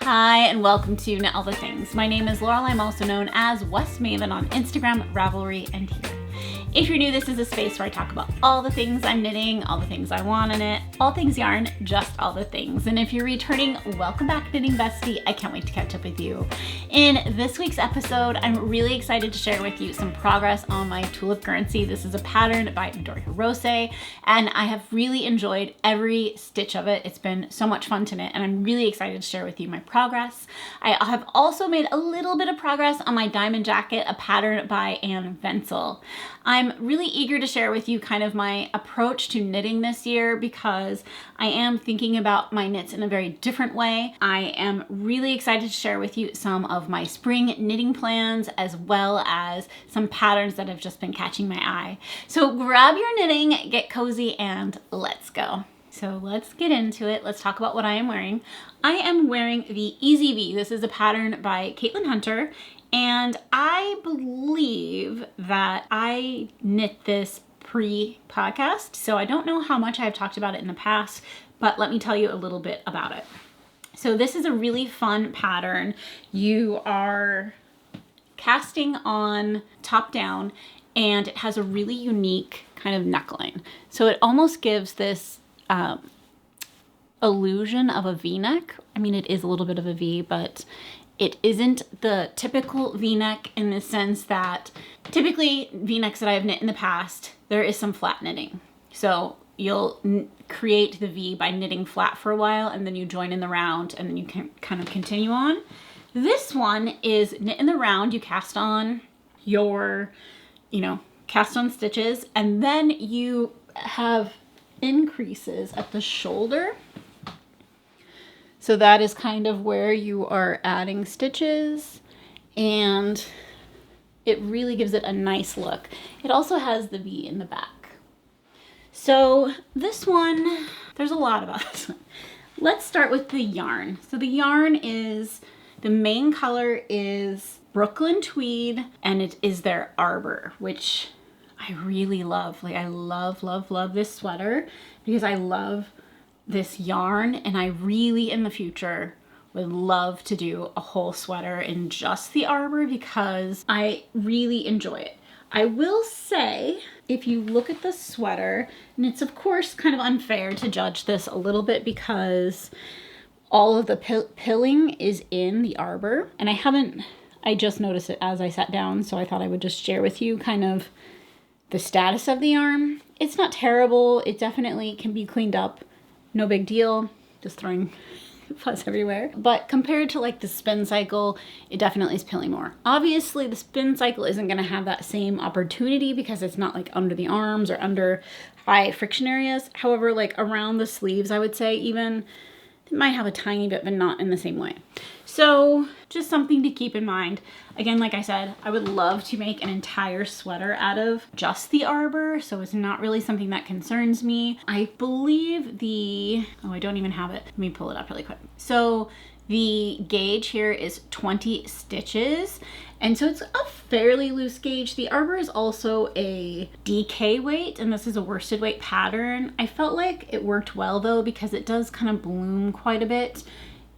Hi, and welcome to Knit All the Things. My name is Laurel. I'm also known as West Maven on Instagram, Ravelry, and here. If you're new, this is a space where I talk about all the things I'm knitting, all the things I want to knit, all things yarn, just all the things. And if you're returning, welcome back, Knitting Bestie. I can't wait to catch up with you. In this week's episode, I'm really excited to share with you some progress on my Tulip Guernsey. This is a pattern by Midori Hirose, and I have really enjoyed every stitch of it. It's been so much fun to knit, and I'm really excited to share with you my progress. I have also made a little bit of progress on my diamond jacket, a pattern by Anne Ventzel. I'm really eager to share with you kind of my approach to knitting this year because I am thinking about my knits in a very different way. I am really excited to share with you some of my spring knitting plans as well as some patterns that have just been catching my eye. So grab your knitting, get cozy, and let's go. So let's get into it. Let's talk about what I am wearing. I am wearing the Easy V. This is a pattern by Caitlin Hunter. And I believe that I knit this pre-podcast, so I don't know how much I've talked about it in the past, but let me tell you a little bit about it. So this is a really fun pattern. You are casting on top down, and it has a really unique kind of neckline. So it almost gives this illusion of a V-neck. I mean, it is a little bit of a V, but it isn't the typical V-neck in the sense that typically V-necks that I have knit in the past, there is some flat knitting. So you'll create the V by knitting flat for a while and then you join in the round and then you can kind of continue on. This one is knit in the round. You cast on your, cast on stitches, and then you have increases at the shoulder. So that is kind of where you are adding stitches, and it really gives it a nice look. It also has the V in the back. So this one, there's a lot about this one. Let's start with the yarn. So the yarn is, the main color is Brooklyn Tweed, and it is their Arbor, which I really love. Like, I love, love, love this sweater because I love this yarn, and I really in the future would love to do a whole sweater in just the Arbor because I really enjoy it. I will say, if you look at the sweater, and it's of course kind of unfair to judge this a little bit because all of the pilling is in the Arbor, and I just noticed it as I sat down, so I thought I would just share with you kind of the status of the yarn. It's not terrible. It definitely can be cleaned up. No big deal, just throwing fuzz everywhere. But compared to like the spin cycle, it definitely is pilling more. Obviously the spin cycle isn't gonna have that same opportunity because it's not like under the arms or under high friction areas. However, like around the sleeves, I would say even, it might have a tiny bit, but not in the same way. So just something to keep in mind. Again, like I said, I would love to make an entire sweater out of just the Arbor, so it's not really something that concerns me. I believe I don't even have it. Let me pull it up really quick. So the gauge here is 20 stitches, and so it's a fairly loose gauge. The Arbor is also a DK weight, and this is a worsted weight pattern. I felt like it worked well though because it does kind of bloom quite a bit,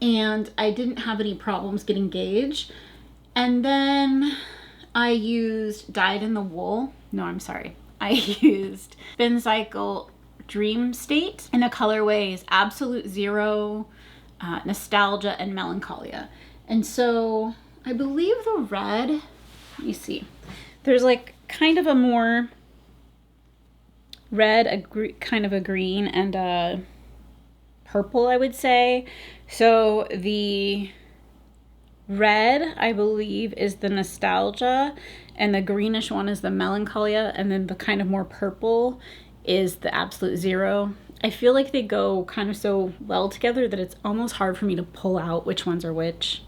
and I didn't have any problems getting gauge. And then I used dyed in the wool. No, I'm sorry. I used Spin Cycle Dream State, and the colorway is Absolute Zero, Nostalgia, and Melancholia. And so I believe the red, let me see. There's like kind of a more red, kind of a green, and a purple, I would say. So the red, I believe, is the Nostalgia, and the greenish one is the Melancholia, and then the kind of more purple is the Absolute Zero. I feel like they go kind of so well together that it's almost hard for me to pull out which ones are which.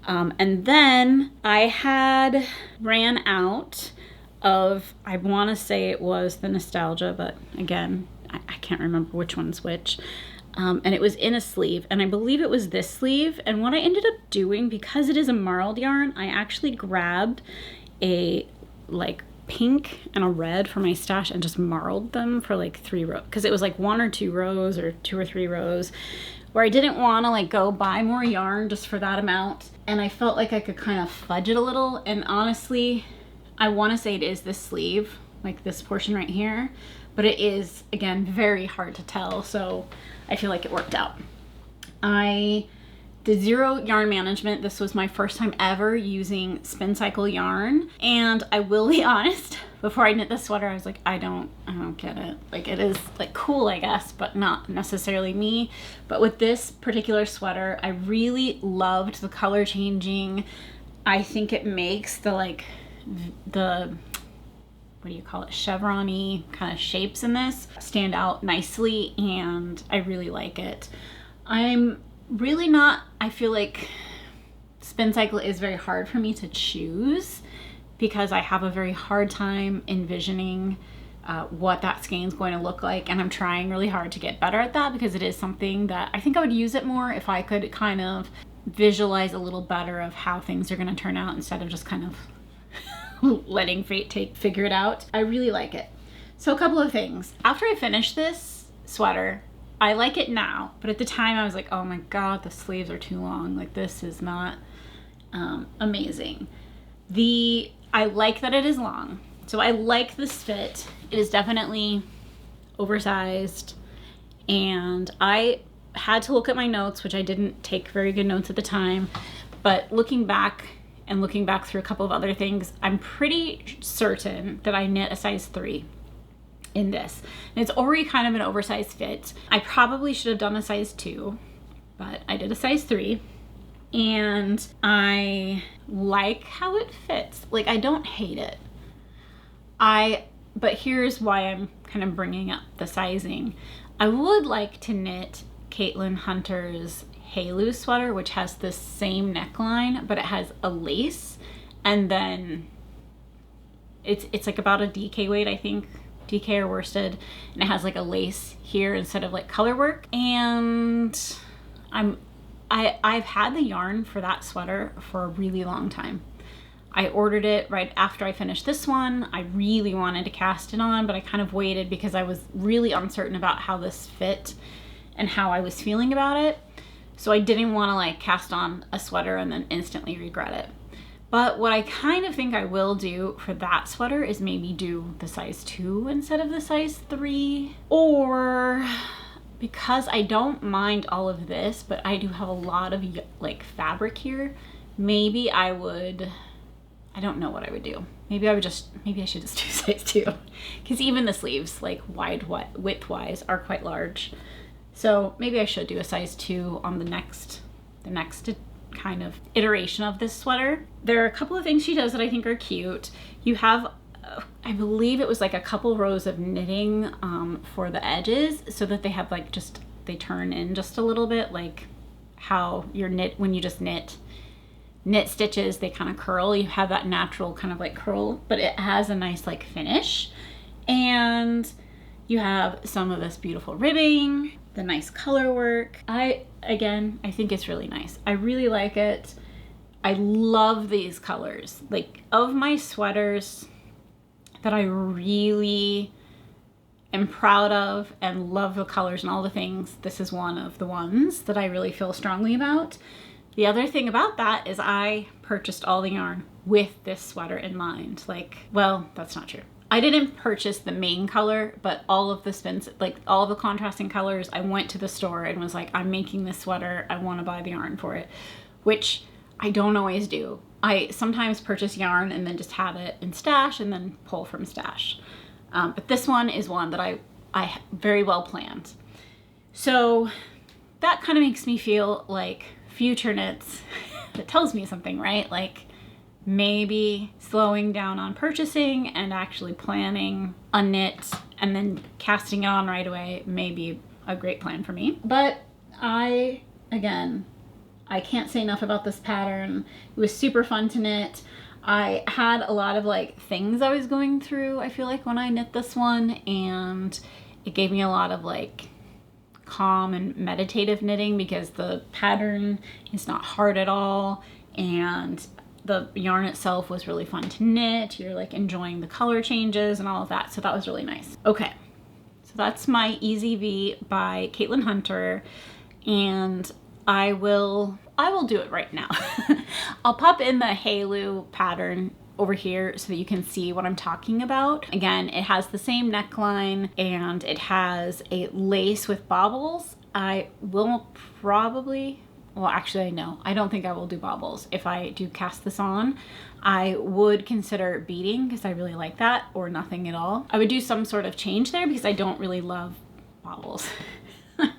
And then I ran out of, I want to say it was the Nostalgia, but again, I can't remember which one's which. And it was in a sleeve, and I believe it was this sleeve. And what I ended up doing, because it is a marled yarn, I actually grabbed a like pink and a red for my stash and just marled them for like 3 rows, because it was like 1 or 2 rows or 2 or 3 rows where I didn't want to like go buy more yarn just for that amount. And I felt like I could kind of fudge it a little. And honestly, I want to say it is this sleeve, like this portion right here, but it is, again, very hard to tell. So I feel like it worked out. I did zero yarn management. This was my first time ever using spin cycle yarn. And I will be honest, before I knit this sweater, I was like, I don't get it. Like, it is like cool, I guess, but not necessarily me. But with this particular sweater, I really loved the color changing. I think it makes the like the, what do you call it, chevron-y kind of shapes in this stand out nicely, and I really like it. I'm really not, I feel like spin cycle is very hard for me to choose because I have a very hard time envisioning what that skein is going to look like, and I'm trying really hard to get better at that because it is something that I think I would use it more if I could kind of visualize a little better of how things are going to turn out instead of just kind of letting fate figure it out. I really like it. So a couple of things. After I finished this sweater, I like it now, but at the time I was like, oh my God, the sleeves are too long. Like, this is not amazing. I like that it is long. So I like this fit. It is definitely oversized, and I had to look at my notes, which I didn't take very good notes at the time, but looking back through a couple of other things, I'm pretty certain that I knit a size 3 in this. And it's already kind of an oversized fit. I probably should have done a size 2, but I did a size 3. And I like how it fits. Like, I don't hate it. But here's why I'm kind of bringing up the sizing. I would like to knit Caitlin Hunter's Halu sweater, which has the same neckline, but it has a lace, and then it's like about a DK weight, I think, DK or worsted, and it has like a lace here instead of like color work. And I've had the yarn for that sweater for a really long time. I ordered it right after I finished this one. I really wanted to cast it on, but I kind of waited because I was really uncertain about how this fit and how I was feeling about it. So I didn't want to like cast on a sweater and then instantly regret it. But what I kind of think I will do for that sweater is maybe do the size 2 instead of the size 3. Or, because I don't mind all of this, but I do have a lot of like fabric here, maybe I don't know what I would do. Maybe I should just do size 2. Because even the sleeves, like width-wise, are quite large. So maybe I should do a size 2 on the next kind of iteration of this sweater. There are a couple of things she does that I think are cute. You have, I believe it was like a couple rows of knitting for the edges, so that they have like they turn in just a little bit, like how when you just knit stitches, they kind of curl. You have that natural kind of like curl, but it has a nice like finish. And you have some of this beautiful ribbing, the nice color work. I think it's really nice. I really like it. I love these colors. Like, of my sweaters that I really am proud of and love the colors and all the things, this is one of the ones that I really feel strongly about. The other thing about that is I purchased all the yarn with this sweater in mind. Like, well, that's not true. I didn't purchase the main color, but all of the spins, like all of the contrasting colors, I went to the store and was like, I'm making this sweater, I want to buy the yarn for it, which I don't always do. I sometimes purchase yarn and then just have it in stash and then pull from stash. But this one is one that I very well planned. So that kind of makes me feel like future knits, that tells me something, right? Like, maybe slowing down on purchasing and actually planning a knit and then casting it on right away may be a great plan for me. But I can't say enough about this pattern. It was super fun to knit. I had a lot of like things I was going through, I feel like, when I knit this one, and it gave me a lot of like calm and meditative knitting because the pattern is not hard at all, and the yarn itself was really fun to knit. You're like enjoying the color changes and all of that. So that was really nice. Okay, so that's my Easy V by Caitlin Hunter. and I will do it right now. I'll pop in the Halu pattern over here so that you can see what I'm talking about. Again, it has the same neckline and it has a lace with baubles. I will probably, well, actually, no, I don't think I will do baubles. If I do cast this on, I would consider beading because I really like that, or nothing at all. I would do some sort of change there because I don't really love baubles.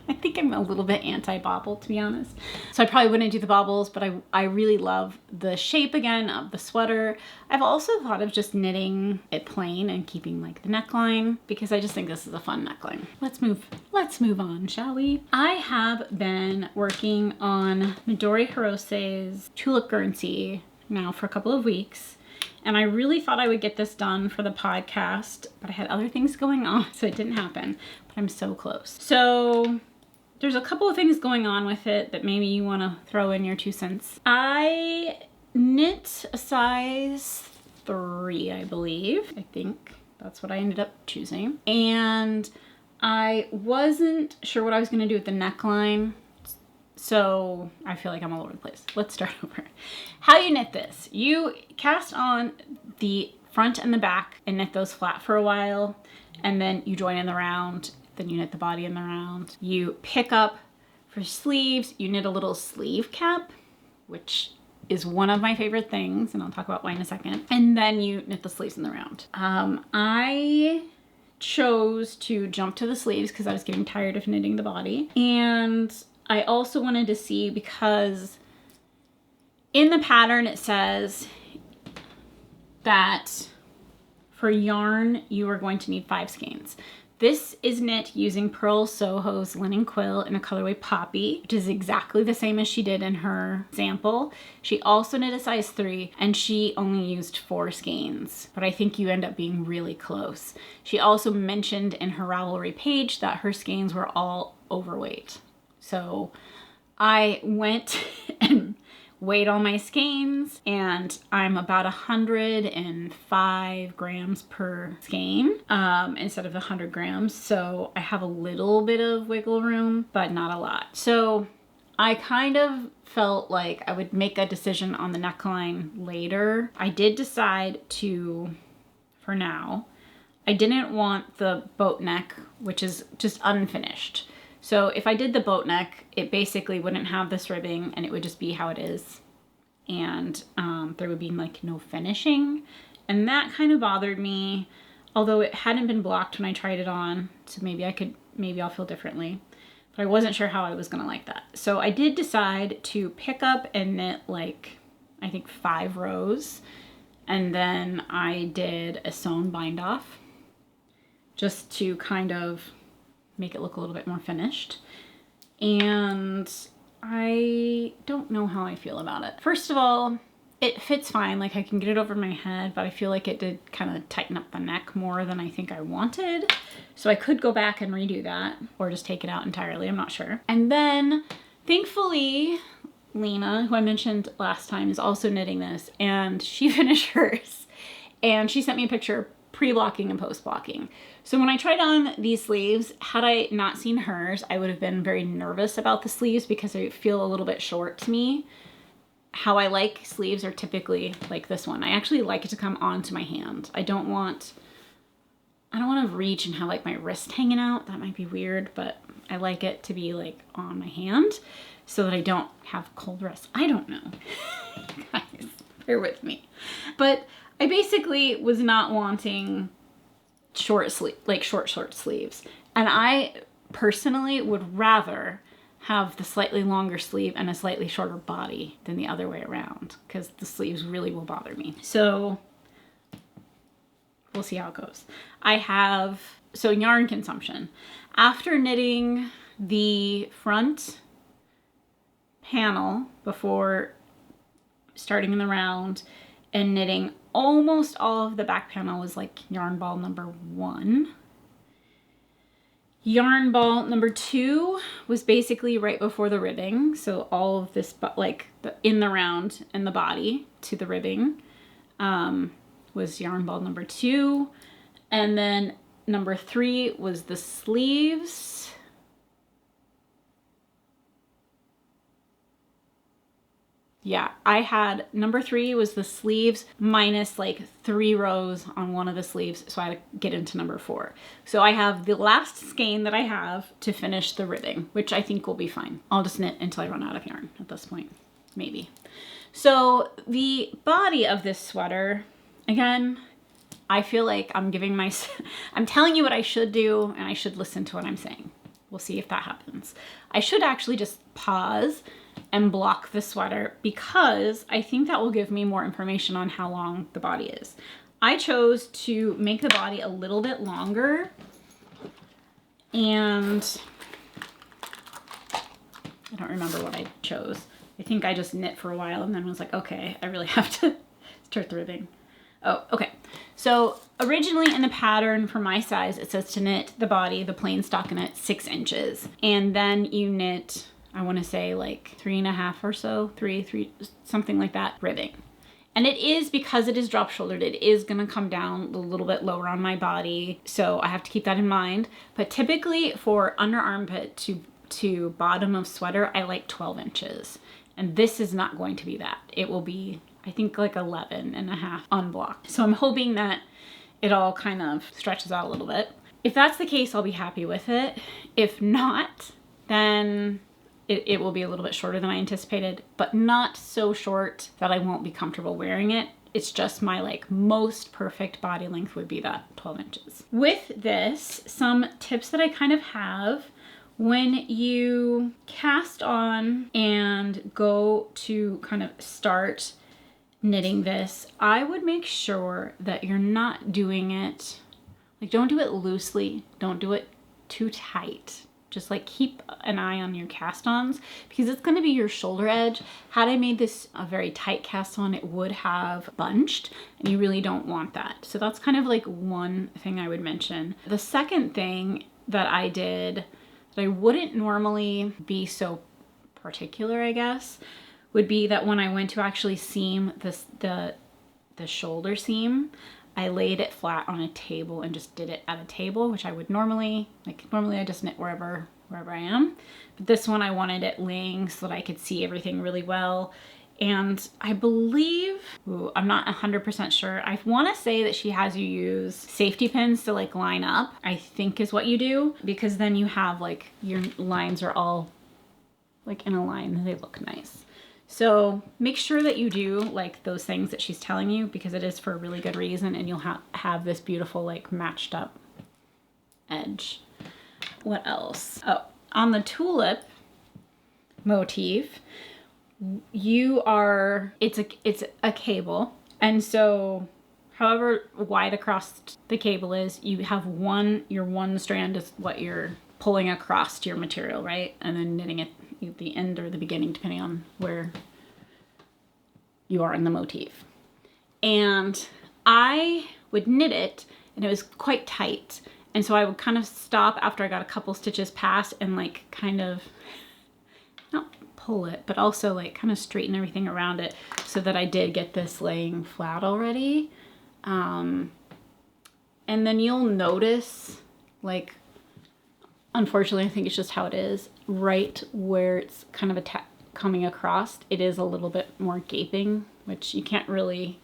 I think I'm a little bit anti-bauble, to be honest. So I probably wouldn't do the baubles, but I really love the shape again of the sweater. I've also thought of just knitting it plain and keeping like the neckline because I just think this is a fun neckline. Let's move on, shall we? I have been working on Midori Hirose's Tulip Guernsey now for a couple of weeks. And I really thought I would get this done for the podcast, but I had other things going on, so it didn't happen. But I'm so close. So there's a couple of things going on with it that maybe you want to throw in your 2 cents. I knit a size 3, I believe. I think that's what I ended up choosing. And I wasn't sure what I was going to do with the neckline. So I feel like I'm all over the place. Let's start over. How you knit this. You cast on the front and the back and knit those flat for a while. And then you join in the round. Then you knit the body in the round. You pick up for sleeves. You knit a little sleeve cap, which is one of my favorite things. And I'll talk about why in a second. And then you knit the sleeves in the round. I chose to jump to the sleeves because I was getting tired of knitting the body. And I also wanted to see, because in the pattern it says that for yarn you are going to need 5 skeins. This is knit using Pearl Soho's linen quill in a colorway Poppy, which is exactly the same as she did in her sample. She also knit a size 3 and she only used 4 skeins, but I think you end up being really close. She also mentioned in her Ravelry page that her skeins were all overweight. So I went and weighed all my skeins, and I'm about 105 grams per skein instead of 100 grams. So I have a little bit of wiggle room, but not a lot. So I kind of felt like I would make a decision on the neckline later. I did decide to, for now, I didn't want the boat neck, which is just unfinished. So if I did the boat neck, it basically wouldn't have this ribbing and it would just be how it is. And there would be like no finishing. And that kind of bothered me, although it hadn't been blocked when I tried it on. So maybe I'll feel differently. But I wasn't sure how I was gonna like that. So I did decide to pick up and knit like, I think 5 rows. And then I did a sewn bind off just to kind of make it look a little bit more finished. And I don't know how I feel about it. First of all, it fits fine. Like I can get it over my head, but I feel like it did kind of tighten up the neck more than I think I wanted. So I could go back and redo that or just take it out entirely. I'm not sure. And then thankfully, Lena, who I mentioned last time, is also knitting this, and she finished hers. And she sent me a picture pre-blocking and post-blocking. So when I tried on these sleeves, had I not seen hers, I would have been very nervous about the sleeves because they feel a little bit short to me. How I like sleeves are typically like this one. I actually like it to come onto my hand. I don't want to reach and have like my wrist hanging out. That might be weird, but I like it to be like on my hand so that I don't have cold wrists. I don't know. Guys, bear with me. But I basically was not wanting short sleeves. And I personally would rather have the slightly longer sleeve and a slightly shorter body than the other way around, because the sleeves really will bother me. So we'll see how it goes. So yarn consumption. After knitting the front panel before starting in the round and knitting almost all of the back panel was like yarn ball number 1. Yarn ball number 2 was basically right before the ribbing. So all of this, but like in the round and the body to the ribbing was yarn ball number 2. And then number 3 was the sleeves. Yeah, I had number 3 was the sleeves minus like 3 rows on one of the sleeves. So I had to get into number 4. So I have the last skein that I have to finish the ribbing, which I think will be fine. I'll just knit until I run out of yarn at this point, maybe. So the body of this sweater, again, I feel like I'm telling you what I should do and I should listen to what I'm saying. We'll see if that happens. I should actually just pause and block the sweater because I think that will give me more information on how long the body is. I chose to make the body a little bit longer, and I don't remember what I chose. I think I just knit for a while and then was like, okay, I really have to start the ribbing. Oh, okay. So originally in the pattern for my size, it says to knit the body, the plain stockinette, 6 inches. And then you knit, I want to say like 3.5 or so, three, something like that, ribbing. And it is, because it is drop shouldered, it is going to come down a little bit lower on my body. So I have to keep that in mind. But typically for under armpit to bottom of sweater, I like 12 inches. And this is not going to be that. It will be, I think, like 11.5 unblocked. So I'm hoping that it all kind of stretches out a little bit. If that's the case, I'll be happy with it. If not, then it will be a little bit shorter than I anticipated, but not so short that I won't be comfortable wearing it. It's just my like most perfect body length would be that 12 inches. With this, some tips that I kind of have: when you cast on and go to kind of start knitting this, I would make sure that you're not doing it, like, don't do it loosely, don't do it too tight. Just like keep an eye on your cast-ons, because it's going to be your shoulder edge. Had I made this a very tight cast on, it would have bunched, and you really don't want that. So that's kind of like one thing I would mention. The second thing that I did that I wouldn't normally be so particular, I guess, would be that when I went to actually seam this, the shoulder seam, I laid it flat on a table and just did it at a table, which I would normally, normally I just knit wherever I am. But this one I wanted it laying so that I could see everything really well. And I believe, I'm not 100% sure. I want to say that she has you use safety pins to like line up, I think is what you do, because then you have like your lines are all like in a line and they look nice. So make sure that you do like those things that she's telling you, because it is for a really good reason, and you'll have this beautiful like matched up edge. What else? Oh, on the tulip motif, it's a cable, and so however wide across the cable is, you have your one strand is what you're pulling across to your material, right? And then knitting it at the end or the beginning, depending on where you are in the motif. And I would knit it, and it was quite tight. And so I would kind of stop after I got a couple stitches past and like kind of, not pull it, but also like kind of straighten everything around it so that I did get this laying flat already. And then you'll notice, like, unfortunately, I think it's just how it is, right where it's kind of coming across, it is a little bit more gaping, which you can't really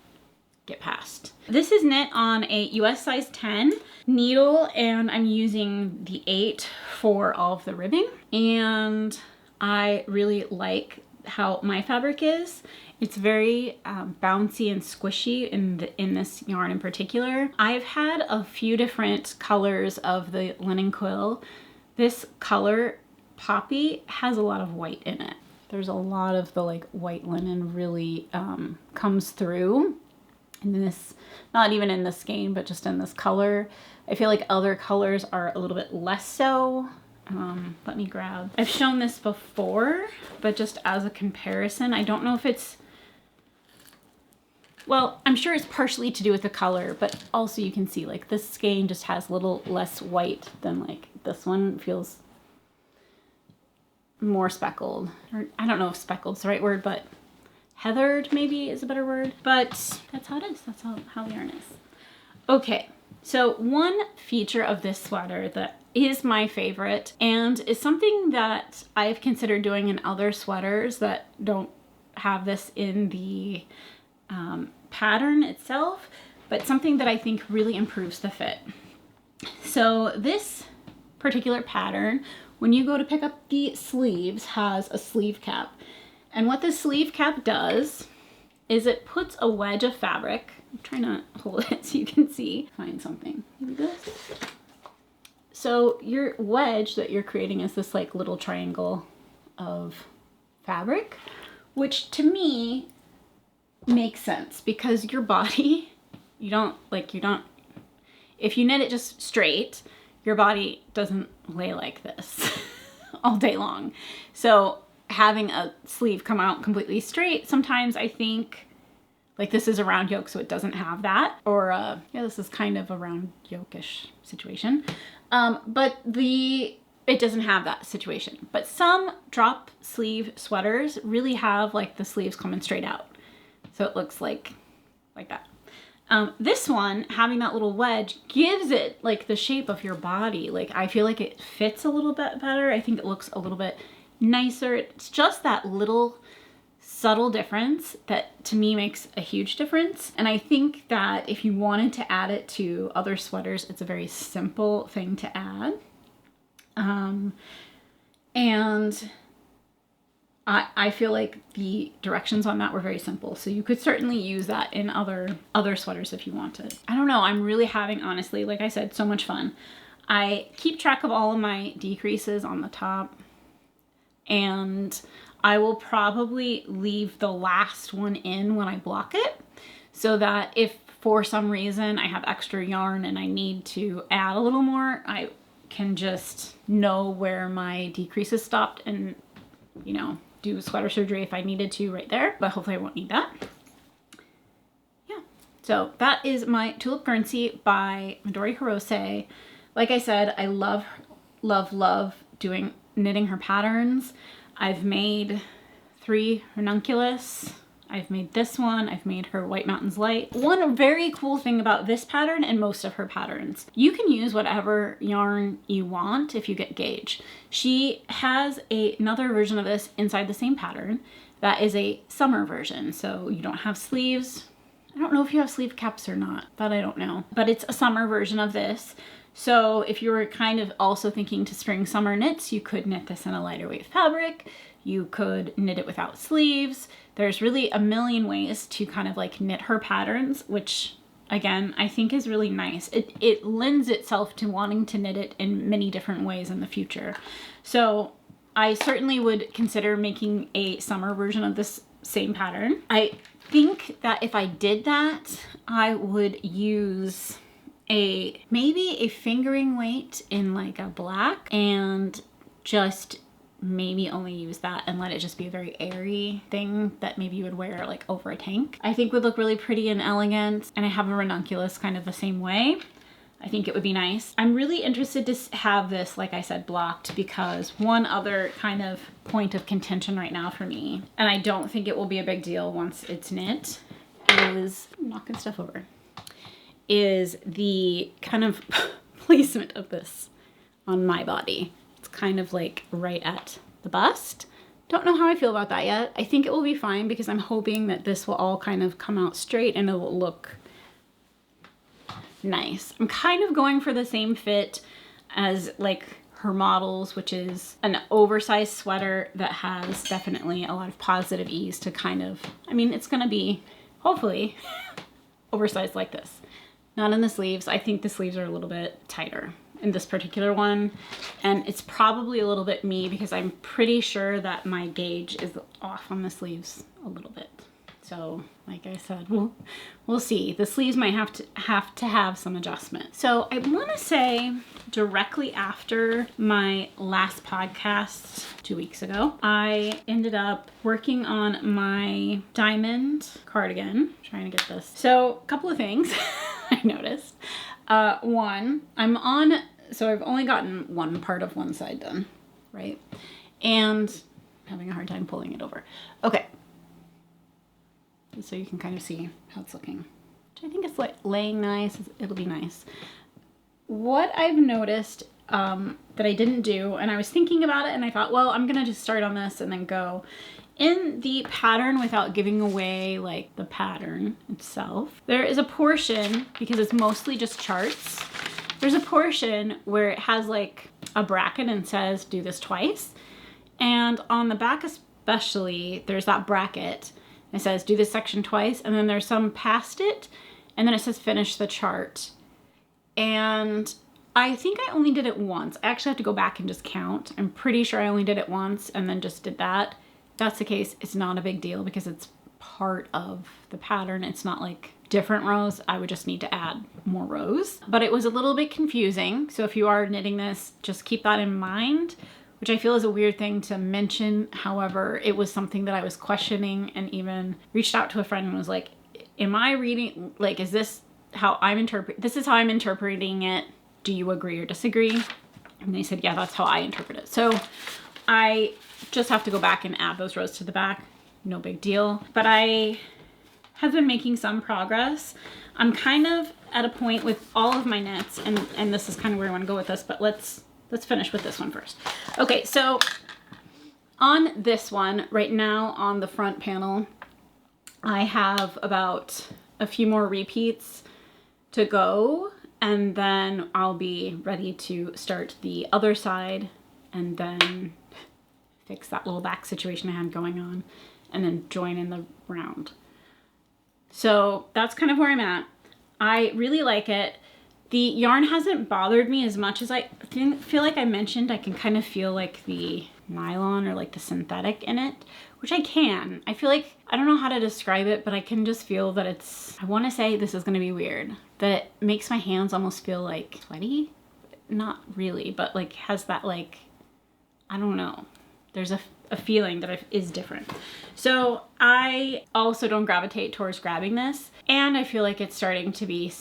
get past. This is knit on a US size 10 needle, and I'm using the 8 for all of the ribbing. And I really like how my fabric is. It's very bouncy and squishy in this yarn in particular. I've had a few different colors of the linen quill. This color, Poppy, has a lot of white in it. There's a lot of the like white linen really comes through in this, not even in this skein, but just in this color. I feel like other colors are a little bit less so. Let me grab. I've shown this before, but just as a comparison, I don't know if it's, well, I'm sure it's partially to do with the color, but also you can see like this skein just has a little less white than like this one. Feels more speckled, or I don't know if speckled is the right word, but heathered maybe is a better word, but that's how it is. That's how the yarn is. Okay, so one feature of this sweater that is my favorite, and is something that I've considered doing in other sweaters that don't have this in the pattern itself, but something that I think really improves the fit. So this particular pattern, when you go to pick up the sleeves, has a sleeve cap. And what the sleeve cap does is it puts a wedge of fabric. I'm trying to hold it so you can see. Find something. Maybe this. So your wedge that you're creating is this like little triangle of fabric, which to me makes sense because your body, if you knit it just straight, your body doesn't lay like this all day long. So having a sleeve come out completely straight, sometimes I think, like this is a round yoke, so it doesn't have that. Or yeah, this is kind of a round yoke-ish situation. But it doesn't have that situation. But some drop sleeve sweaters really have like the sleeves coming straight out. So it looks like that. This one, having that little wedge, gives it like the shape of your body. Like I feel like it fits a little bit better. I think it looks a little bit nicer. It's just that little subtle difference that to me makes a huge difference. And I think that if you wanted to add it to other sweaters, it's a very simple thing to add. And I feel like the directions on that were very simple. So you could certainly use that in other sweaters if you wanted. I don't know, I'm really having, honestly, like I said, so much fun. I keep track of all of my decreases on the top, and I will probably leave the last one in when I block it, so that if for some reason I have extra yarn and I need to add a little more, I can just know where my decreases stopped and, you know, do sweater surgery if I needed to right there, but hopefully I won't need that. Yeah, so that is my Tulip Guernsey by Midori Hirose. Like I said, I love, love, love knitting her patterns. I've made 3 ranunculus. I've made this one. I've made her White Mountains Light. One very cool thing about this pattern and most of her patterns, you can use whatever yarn you want if you get gauge. She has another version of this inside the same pattern that is a summer version. So you don't have sleeves. I don't know if you have sleeve caps or not. That I don't know. But it's a summer version of this. So if you were kind of also thinking to spring summer knits, you could knit this in a lighter weight fabric. You could knit it without sleeves. There's really a million ways to kind of like knit her patterns, which again, I think is really nice. It lends itself to wanting to knit it in many different ways in the future. So I certainly would consider making a summer version of this same pattern. I think that if I did that, I would use maybe a fingering weight in like a black and just maybe only use that and let it just be a very airy thing that maybe you would wear like over a tank. I think would look really pretty and elegant. And I have a ranunculus kind of the same way. I think it would be nice. I'm really interested to have this, like I said, blocked, because one other kind of point of contention right now for me, and I don't think it will be a big deal once it's knit, is I'm knocking stuff over, is the kind of placement of this on my body. It's kind of like right at the bust. Don't know how I feel about that yet. I think it will be fine because I'm hoping that this will all kind of come out straight and it will look nice. I'm kind of going for the same fit as like her models, which is an oversized sweater that has definitely a lot of positive ease to kind of, I mean, it's gonna be hopefully oversized like this. Not in the sleeves. I think the sleeves are a little bit tighter in this particular one, and it's probably a little bit me because I'm pretty sure that my gauge is off on the sleeves a little bit. So like I said, we'll see. The sleeves might have to have some adjustment. So I want to say directly after my last podcast 2 weeks ago, I ended up working on my diamond cardigan. I'm trying to get this. So a couple of things I noticed. One, so I've only gotten one part of one side done, right? And I'm having a hard time pulling it over. Okay. So you can kind of see how it's looking, which I think is like laying nice. It'll be nice. What I've noticed that I didn't do, and I was thinking about it and I thought, well, I'm gonna just start on this and then go, in the pattern, without giving away like the pattern itself, there is a portion, because it's mostly just charts, there's a portion where it has like a bracket and says do this twice. And on the back especially, there's that bracket. It says do this section twice, and then there's some past it, and then it says finish the chart. And I think I only did it once. I actually have to go back and just count. I'm pretty sure I only did it once and then just did that. If that's the case, it's not a big deal because it's part of the pattern. It's not like different rows. I would just need to add more rows. But it was a little bit confusing. So if you are knitting this, just keep that in mind, which I feel is a weird thing to mention. However, it was something that I was questioning, and even reached out to a friend and was like, am I reading, like, is this how I'm this is how I'm interpreting it. Do you agree or disagree? And they said, yeah, that's how I interpret it. So I just have to go back and add those rows to the back. No big deal. But I have been making some progress. I'm kind of at a point with all of my knits, and this is kind of where I want to go with this, but let's finish with this one first. Okay, so on this one right now on the front panel, I have about a few more repeats to go, and then I'll be ready to start the other side and then fix that little back situation I had going on and then join in the round. So that's kind of where I'm at. I really like it. The yarn hasn't bothered me as much as I feel like I mentioned. I can kind of feel like the nylon or like the synthetic in it, which I can. I feel like, I don't know how to describe it, but I can just feel that it's, I want to say this is going to be weird, that it makes my hands almost feel like sweaty. Not really, but like has that like, I don't know. There's a feeling that is different. So I also don't gravitate towards grabbing this, and I feel like it's starting to be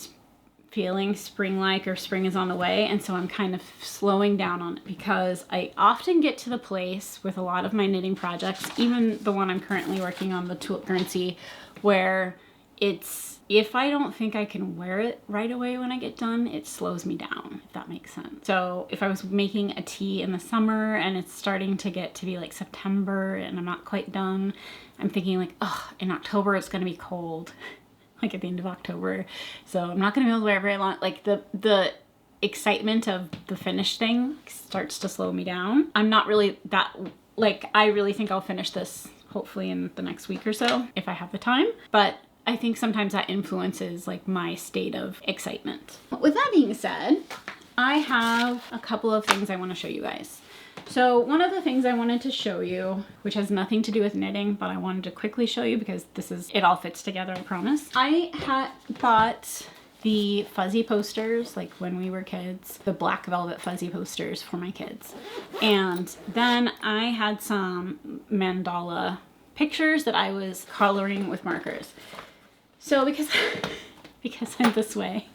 feeling spring-like, or spring is on the way, and so I'm kind of slowing down on it because I often get to the place with a lot of my knitting projects, even the one I'm currently working on, the Tulip Guernsey, where it's, if I don't think I can wear it right away when I get done, it slows me down, if that makes sense. So if I was making a tee in the summer and it's starting to get to be like September and I'm not quite done, I'm thinking like, oh, in October it's gonna be cold. Like at the end of October, so I'm not gonna be able to wear it very long. Like the excitement of the finished thing starts to slow me down. I'm not really that, like, I really think I'll finish this hopefully in the next week or so if I have the time, but I think sometimes that influences like my state of excitement. With that being said, I have a couple of things I want to show you guys. So one of the things I wanted to show you, which has nothing to do with knitting, but I wanted to quickly show you because this is, it all fits together, I promise. I had bought the fuzzy posters, like when we were kids, the black velvet fuzzy posters for my kids. And then I had some mandala pictures that I was coloring with markers. So because I'm this way,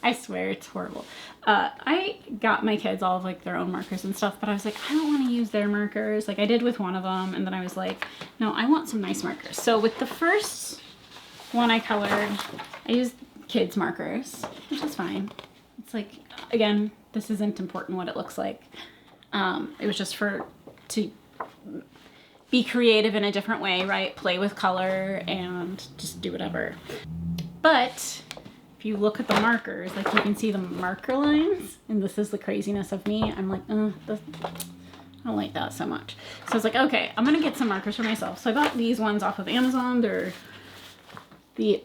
I swear it's horrible. I got my kids all of like their own markers and stuff, but I was like, I don't want to use their markers. Like I did with one of them, and then I was like, no, I want some nice markers. So with the first one I colored, I used kids markers, which is fine. It's like, again, this isn't important what it looks like. It was just to be creative in a different way, right? Play with color and just do whatever. But if you look at the markers, like you can see the marker lines, and this is the craziness of me. I'm like, I don't like that so much. So I was like, okay, I'm gonna get some markers for myself. So I bought these ones off of Amazon. They're the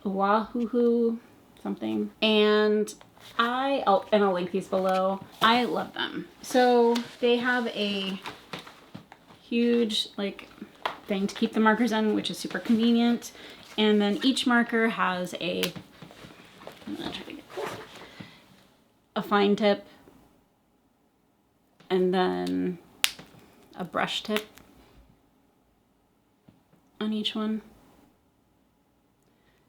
Wahoo something. And I'll link these below. I love them. So they have a huge like thing to keep the markers in, which is super convenient. And then each marker has I'm gonna try to get closer, a fine tip, and then a brush tip on each one.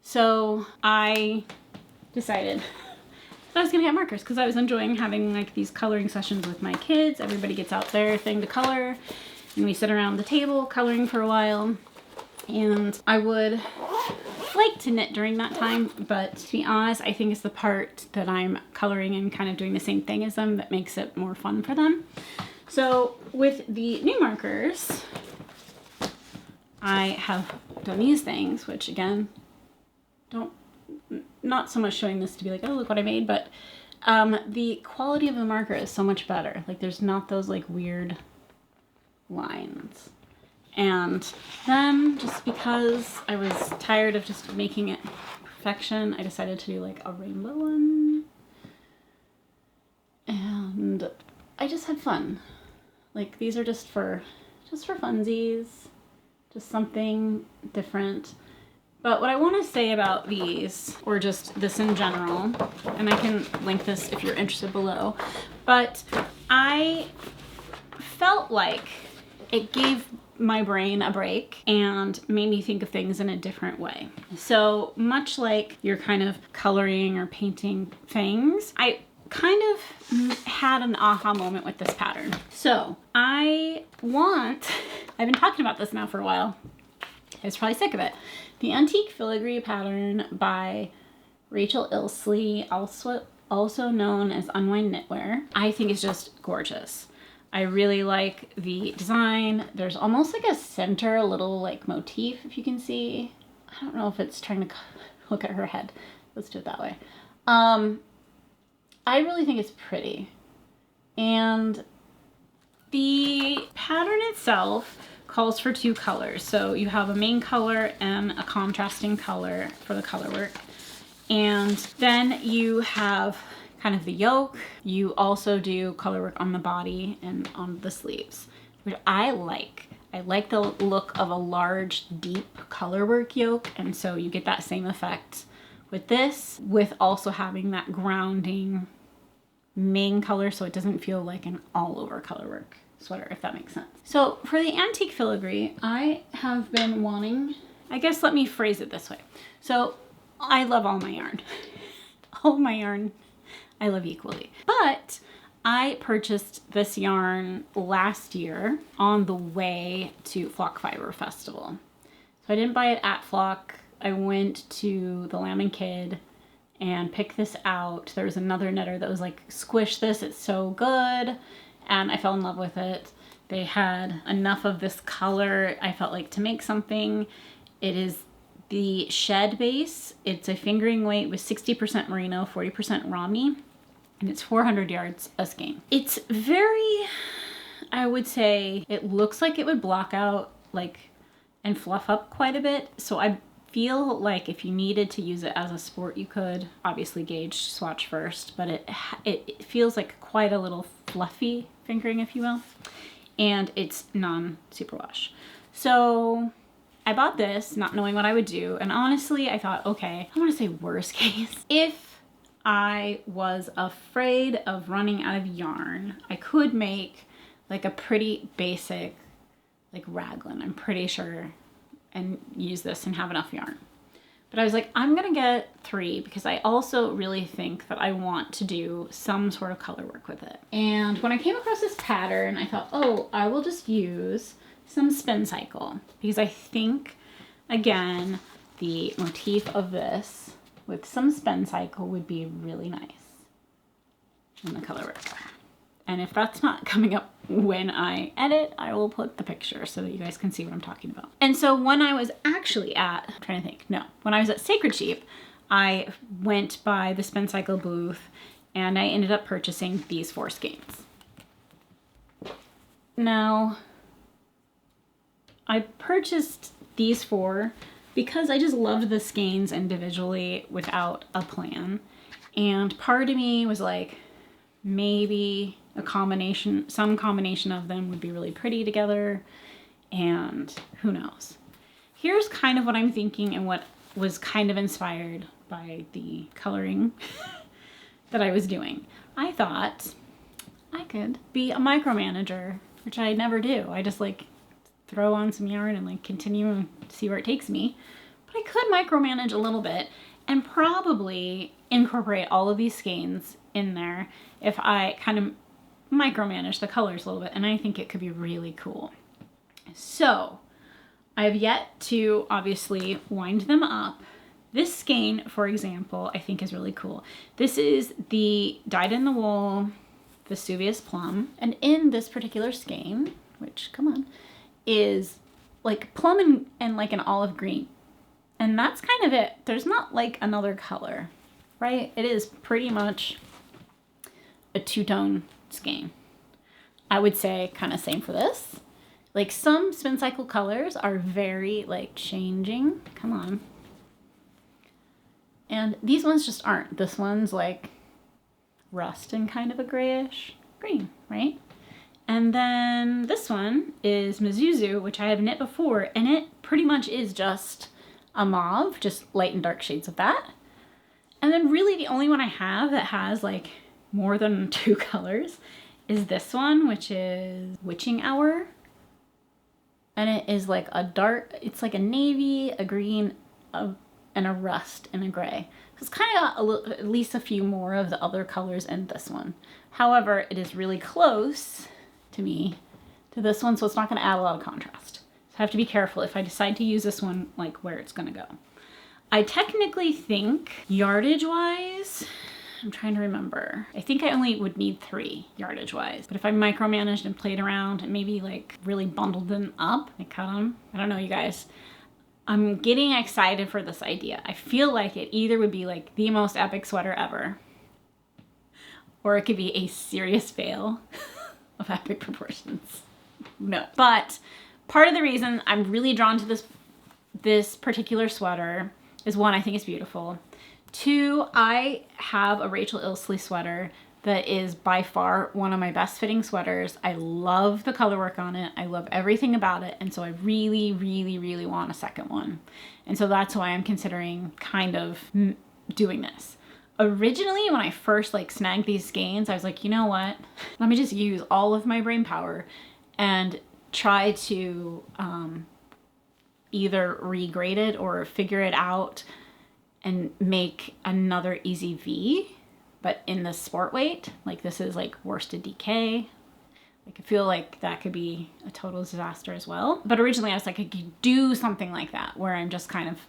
So I decided that I was gonna get markers because I was enjoying having like these coloring sessions with my kids. Everybody gets out their thing to color, and we sit around the table coloring for a while. And I would like to knit during that time, but to be honest, I think it's the part that I'm coloring and kind of doing the same thing as them that makes it more fun for them. So with the new markers, I have done these things, which again, not so much showing this to be like, oh, look what I made, but the quality of the marker is so much better. Like there's not those like weird lines. And then just because I was tired of just making it perfection, I decided to do like a rainbow one. And I just had fun. Like these are just for funsies, just something different. But what I want to say about these, or just this in general, and I can link this if you're interested below, but I felt like it gave my brain a break and made me think of things in a different way. So much like you're kind of coloring or painting things, I kind of had an aha moment with this pattern. So I've been talking about this now for a while. I was probably sick of it. The Antique Filigree pattern by Rachel Illsley, also known as Unwind Knitwear, I think is just gorgeous. I really like the design. There's almost like a center, little like motif, if you can see. I don't know if it's trying to look at her head. Let's do it that way. I really think it's pretty. And the pattern itself calls for 2 colors. So you have a main color and a contrasting color for the color work. And then you have kind of the yoke. You also do color work on the body and on the sleeves, which I like. I like the look of a large, deep color work yoke. And so you get that same effect with this, with also having that grounding main color so it doesn't feel like an all over color work sweater, if that makes sense. So for the Antique Filigree, I have been wanting, I guess let me phrase it this way. So I love all my yarn. All my yarn I love equally. But I purchased this yarn last year on the way to Flock Fiber Festival. So I didn't buy it at Flock. I went to the Lamb and Kid and picked this out. There was another knitter that was like, squish this, it's so good. And I fell in love with it. They had enough of this color, I felt like, to make something. It is the shed base. It's a fingering weight with 60% merino, 40% Romney, and it's 400 yards a skein. It's very, I would say, it looks like it would block out like and fluff up quite a bit. So I feel like if you needed to use it as a sport, you could obviously gauge swatch first, but it feels like quite a little fluffy fingering, if you will, and it's non-superwash. So I bought this not knowing what I would do, and honestly I thought, okay, I want to say worst case, if I was afraid of running out of yarn, I could make like a pretty basic like raglan, I'm pretty sure, and use this and have enough yarn. But I was like, I'm gonna get 3 because I also really think that I want to do some sort of color work with it. And when I came across this pattern, I thought, oh, I will just use some spin cycle, because I think, again, the motif of this with some spin cycle would be really nice in the color work. And if that's not coming up when I edit, I will put the picture so that you guys can see what I'm talking about. And so when I was actually at, I'm trying to think, no, when I was at Sacred Sheep, I went by the Spin Cycle booth and I ended up purchasing these 4 skeins. Now, I purchased these 4 because I just loved the skeins individually without a plan. And part of me was like, maybe some combination of them would be really pretty together, and who knows. Here's kind of what I'm thinking and what was kind of inspired by the coloring that I was doing. I thought I could be a micromanager, which I never do. I just like throw on some yarn and like continue and see where it takes me. But I could micromanage a little bit and probably incorporate all of these skeins in there if I kind of micromanage the colors a little bit, and I think it could be really cool. So I have yet to obviously wind them up. This skein, for example, I think is really cool. This is the dyed in the wool Vesuvius Plum. And in this particular skein, which, come on, is like plum and like an olive green. And that's kind of it. There's not like another color, right? It is pretty much a two-tone skein. I would say kind of same for this. Like some spin cycle colors are very like changing. Come on. And these ones just aren't. This one's like rust and kind of a grayish green, right? And then this one is Mizuzu, which I have knit before, and it pretty much is just a mauve, just light and dark shades of that. And then really the only one I have that has like more than 2 colors is this one, which is Witching Hour. And it is like a dark, it's like a navy, a green, and a rust and a gray. It's kind of got at least a few more of the other colors in this one. However, it is really close to me to this one, so it's not going to add a lot of contrast. So I have to be careful if I decide to use this one, like where it's going to go. I technically think yardage wise, I'm trying to remember. I think I only would need 3 yardage wise, but if I micromanaged and played around and maybe like really bundled them up and cut them, I don't know, you guys. I'm getting excited for this idea. I feel like it either would be like the most epic sweater ever, or it could be a serious fail of epic proportions. No. But part of the reason I'm really drawn to this particular sweater is, 1, I think it's beautiful. 2, I have a Rachel Illsley sweater that is by far one of my best fitting sweaters. I love the color work on it. I love everything about it. And so I really, really, really want a second one. And so that's why I'm considering kind of doing this. Originally, when I first like snagged these skeins, I was like, you know what? Let me just use all of my brain power and try to either regrade it or figure it out and make another easy V. But in the sport weight, like this is like worsted DK. Like I feel like that could be a total disaster as well. But originally I was like, I could do something like that where I'm just kind of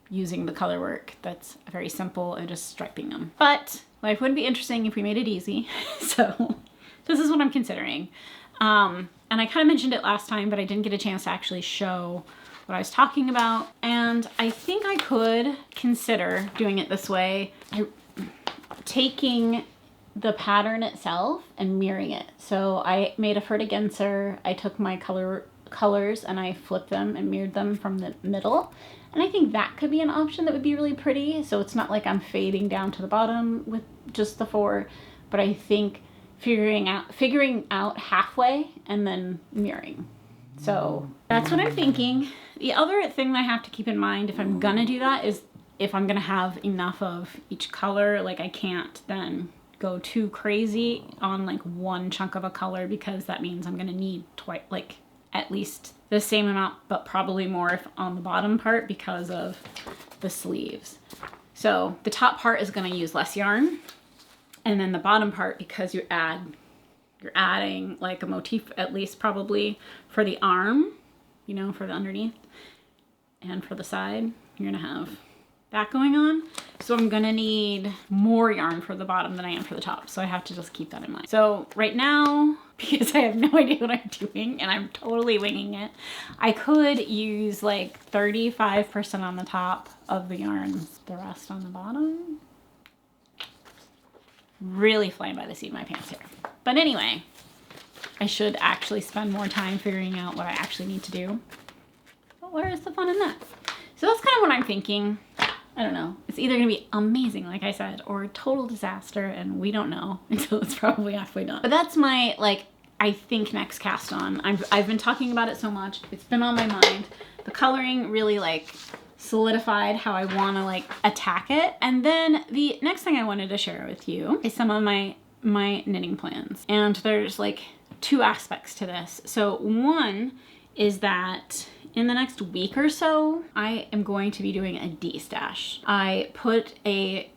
using the color work that's very simple and just striping them. But life would be interesting if we made it easy. So this is what I'm considering. And I kind of mentioned it last time, but I didn't get a chance to actually show what I was talking about. And I think I could consider doing it this way. Taking the pattern itself and mirroring it. So I made a Filigree. I took my colors and I flipped them and mirrored them from the middle. And I think that could be an option that would be really pretty. So it's not like I'm fading down to the bottom with just the 4, but I think figuring out halfway and then mirroring. So that's what I'm thinking. The other thing that I have to keep in mind if I'm gonna do that is if I'm gonna have enough of each color. Like I can't then go too crazy on like one chunk of a color, because that means I'm gonna need like at least the same amount, but probably more if on the bottom part because of the sleeves. So the top part is gonna use less yarn, and then the bottom part, because you're adding like a motif at least probably for the arm, you know, for the underneath and for the side, you're gonna have that going on. So I'm gonna need more yarn for the bottom than I am for the top. So I have to just keep that in mind. So right now, because I have no idea what I'm doing and I'm totally winging it, I could use like 35% on the top of the yarns, the rest on the bottom. Really flying by the seat of my pants here. But anyway, I should actually spend more time figuring out what I actually need to do. But where is the fun in that? So that's kind of what I'm thinking. I don't know. It's either going to be amazing, like I said, or a total disaster, and we don't know until it's probably halfway done. But that's my, like, I think next cast on. I've been talking about it so much. It's been on my mind. The coloring really, like, solidified how I want to, like, attack it. And then the next thing I wanted to share with you is some of my knitting plans. And there's, like, 2 aspects to this. So one is that in the next week or so, I am going to be doing a destash. I put a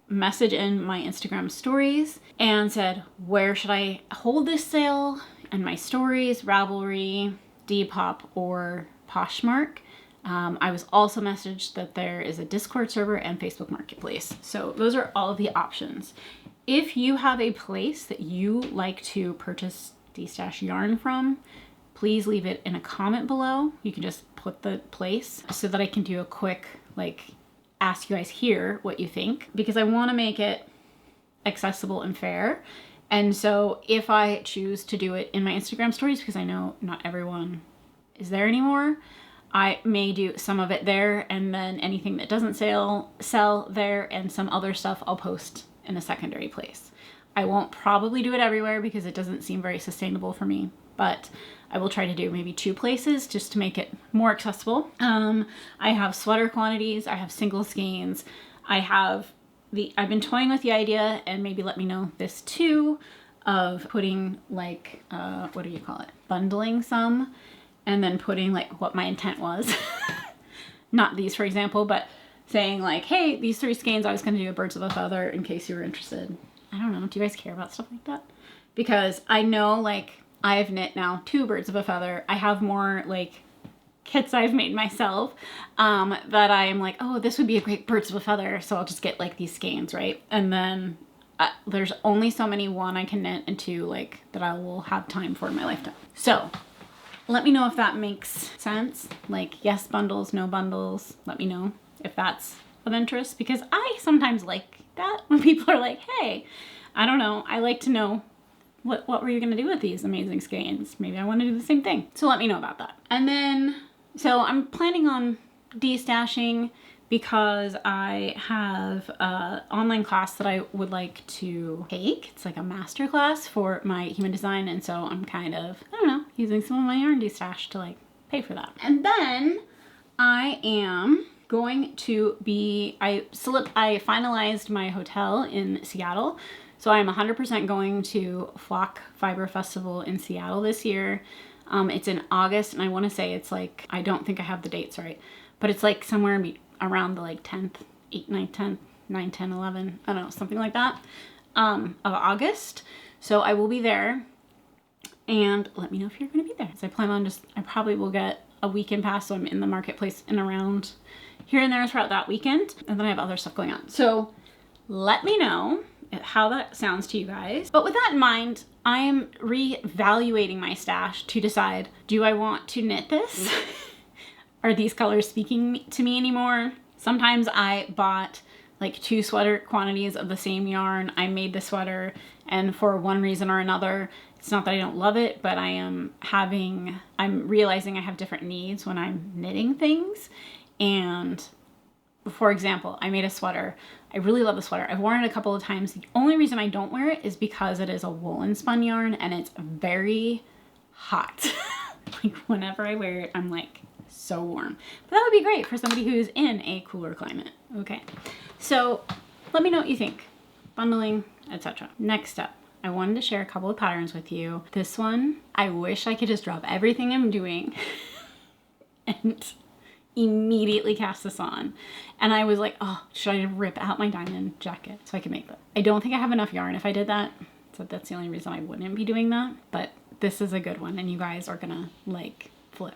message in my Instagram stories and said, where should I hold this sale? And my stories, Ravelry, Depop, or Poshmark. I was also messaged that there is a Discord server and Facebook Marketplace. So those are all of the options. if you have a place that you like to purchase destash yarn from, please leave it in a comment below. You can just put the place so that I can do a quick, like, ask you guys here what you think, because I want to make it accessible and fair. And so if I choose to do it in my Instagram stories, because I know not everyone is there anymore, I may do some of it there, and then anything that doesn't sell there, and some other stuff I'll post in a secondary place. I won't probably do it everywhere because it doesn't seem very sustainable for me, but I will try to do maybe 2 places just to make it more accessible. I have sweater quantities, I have single skeins, I've been toying with the idea, and maybe let me know this too, of putting like, what do you call it? Bundling some, and then putting like what my intent was. Not these, for example, but saying like, hey, these 3 skeins, I was gonna do a birds of a feather in case you were interested. I don't know, do you guys care about stuff like that? Because I know, like, I've knit now 2 birds of a feather. I have more like kits I've made myself that I am like, oh, this would be a great birds of a feather, so I'll just get like these skeins, right? And then there's only so many, 1, I can knit, and 2, like, that I will have time for in my lifetime. So let me know if that makes sense. Like, yes bundles, no bundles. Let me know if that's of interest, because I sometimes like that when people are like, hey, I don't know, I like to know what were you gonna do with these amazing skeins? Maybe I want to do the same thing. So let me know about that. And then, so I'm planning on destashing because I have an online class that I would like to take. It's like a master class for my human design, and so I'm kind of, I don't know, using some of my yarn destash to like pay for that. And then I am going to be, I finalized my hotel in Seattle, so I'm 100% going to Flock Fiber Festival in Seattle this year. It's in August, and I want to say it's like, I don't think I have the dates right, but it's like somewhere around the like 10th, 8th, 9th, 10th, 9, 10, 11, I don't know, something like that, of August. So I will be there, and let me know if you're going to be there. So I plan on I probably will get a weekend pass, so I'm in the marketplace and around here and there throughout that weekend, and then I have other stuff going on. So let me know how that sounds to you guys. But with that in mind, I am reevaluating my stash to decide, do I want to knit this? Are these colors speaking to me anymore? Sometimes I bought like 2 sweater quantities of the same yarn. I made the sweater, and for one reason or another, it's not that I don't love it, but I'm realizing I have different needs when I'm knitting things. And for example, I made a sweater. I really love the sweater. I've worn it a couple of times. The only reason I don't wear it is because it is a woolen spun yarn, and it's very hot. Like, whenever I wear it, I'm like so warm. But that would be great for somebody who's in a cooler climate. Okay, so let me know what you think. Bundling, etc. Next up, I wanted to share a couple of patterns with you. This one, I wish I could just drop everything I'm doing and immediately cast this on. And I was like, oh, should I rip out my diamond jacket so I can make that? I don't think I have enough yarn if I did that, so that's the only reason I wouldn't be doing that. But this is a good one, and you guys are gonna like flip.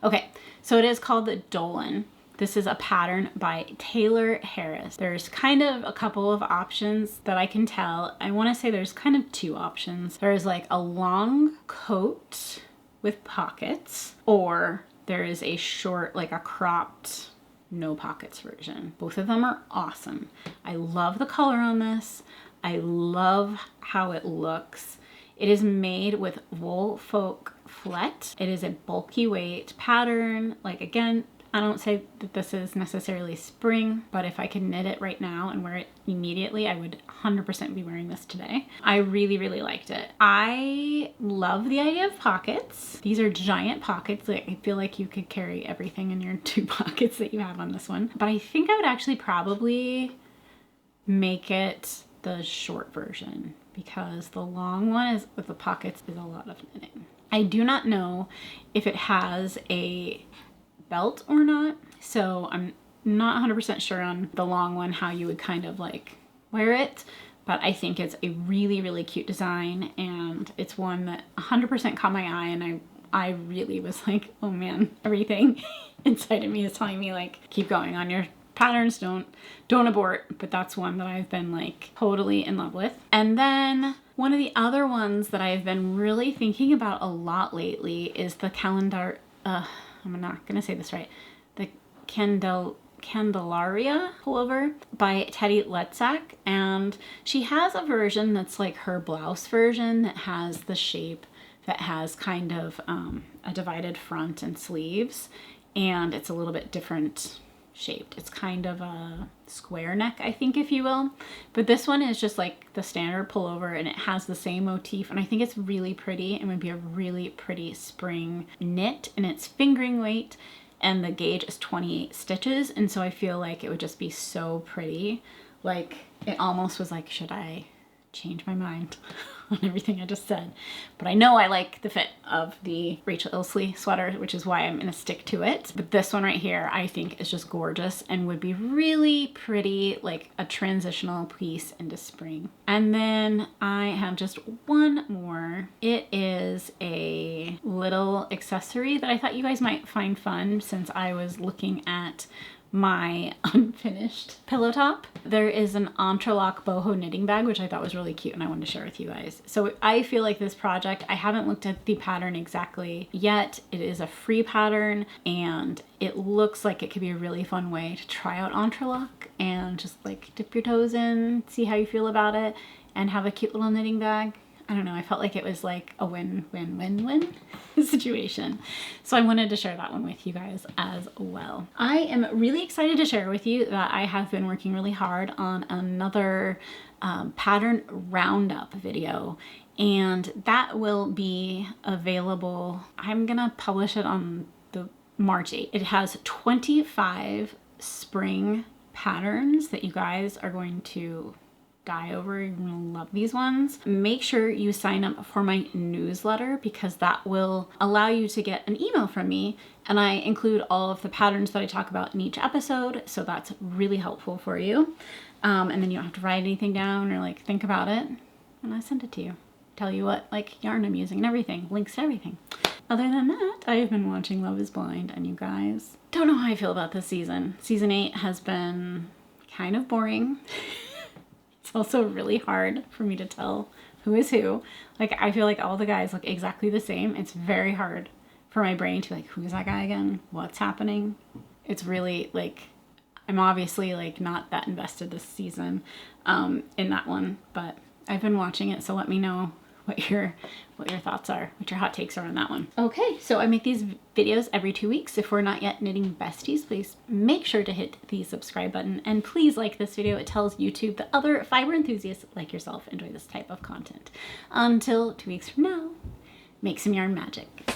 Okay, so it is called the Dolan. This is a pattern by Taylor Harris. There's kind of a couple of options that I can tell. I want to say there's kind of 2 options. There's like a long coat with pockets, or there is a short, like a cropped, no pockets version. Both of them are awesome. I love the color on this. I love how it looks. It is made with Wool Folk Flet. It is a bulky weight pattern. Like, again, I don't say that this is necessarily spring, but if I could knit it right now and wear it immediately, I would 100% be wearing this today. I really, really liked it. I love the idea of pockets. These are giant pockets. Like, I feel like you could carry everything in your 2 pockets that you have on this one. But I think I would actually probably make it the short version, because the long one is with the pockets is a lot of knitting. I do not know if it has a belt or not, so I'm not 100% sure on the long one how you would kind of like wear it, but I think it's a really, really cute design, and it's one that 100% caught my eye, and I really was like, oh man, everything inside of me is telling me like, keep going on your Patterns don't abort, but that's one that I've been like totally in love with. And then one of the other ones that I've been really thinking about a lot lately is the calendar, I'm not gonna say this right, the Candelaria pullover by Teddy Letsack. And she has a version that's like her blouse version that has the shape that has kind of a divided front and sleeves, and it's a little bit different shaped. It's kind of a square neck, I think, if you will. But this one is just like the standard pullover, and it has the same motif, and I think it's really pretty and would be a really pretty spring knit, and it's fingering weight, and the gauge is 28 stitches, and so I feel like it would just be so pretty. Like, it almost was like, should I change my mind on everything I just said? But I know I like the fit of the Rachel Illsley sweater, which is why I'm gonna stick to it. But this one right here I think is just gorgeous and would be really pretty, like a transitional piece into spring. And then I have just one more. It is a little accessory that I thought you guys might find fun, since I was looking at my unfinished pillow top. There is an entrelac boho knitting bag, which I thought was really cute and I wanted to share with you guys. So I feel like this project, I haven't looked at the pattern exactly yet. It is a free pattern, and it looks like it could be a really fun way to try out entrelac and just like dip your toes in, see how you feel about it, and have a cute little knitting bag. I don't know, I felt like it was like a win-win-win-win situation. So I wanted to share that one with you guys as well. I am really excited to share with you that I have been working really hard on another pattern roundup video, and that will be available. I'm gonna publish it on the March 8th. It has 25 spring patterns that you guys are going to die over. You're gonna love these ones. Make sure you sign up for my newsletter, because that will allow you to get an email from me, and I include all of the patterns that I talk about in each episode, so that's really helpful for you. And then you don't have to write anything down or like think about it, and I send it to you. Tell you what like yarn I'm using and everything, links to everything. Other than that, I've been watching Love is Blind, and you guys don't know how I feel about this season. Season 8 has been kind of boring. It's also really hard for me to tell who is who. Like, I feel like all the guys look exactly the same. It's very hard for my brain to like, who's that guy again? What's happening? It's really like, I'm obviously like not that invested this season in that one, but I've been watching it, so let me know what your thoughts are, what your hot takes are on that one. Okay, so I make these videos every 2 weeks. If we're not yet knitting besties, please make sure to hit the subscribe button, and please like this video. It tells YouTube that other fiber enthusiasts like yourself enjoy this type of content. Until 2 weeks from now, make some yarn magic.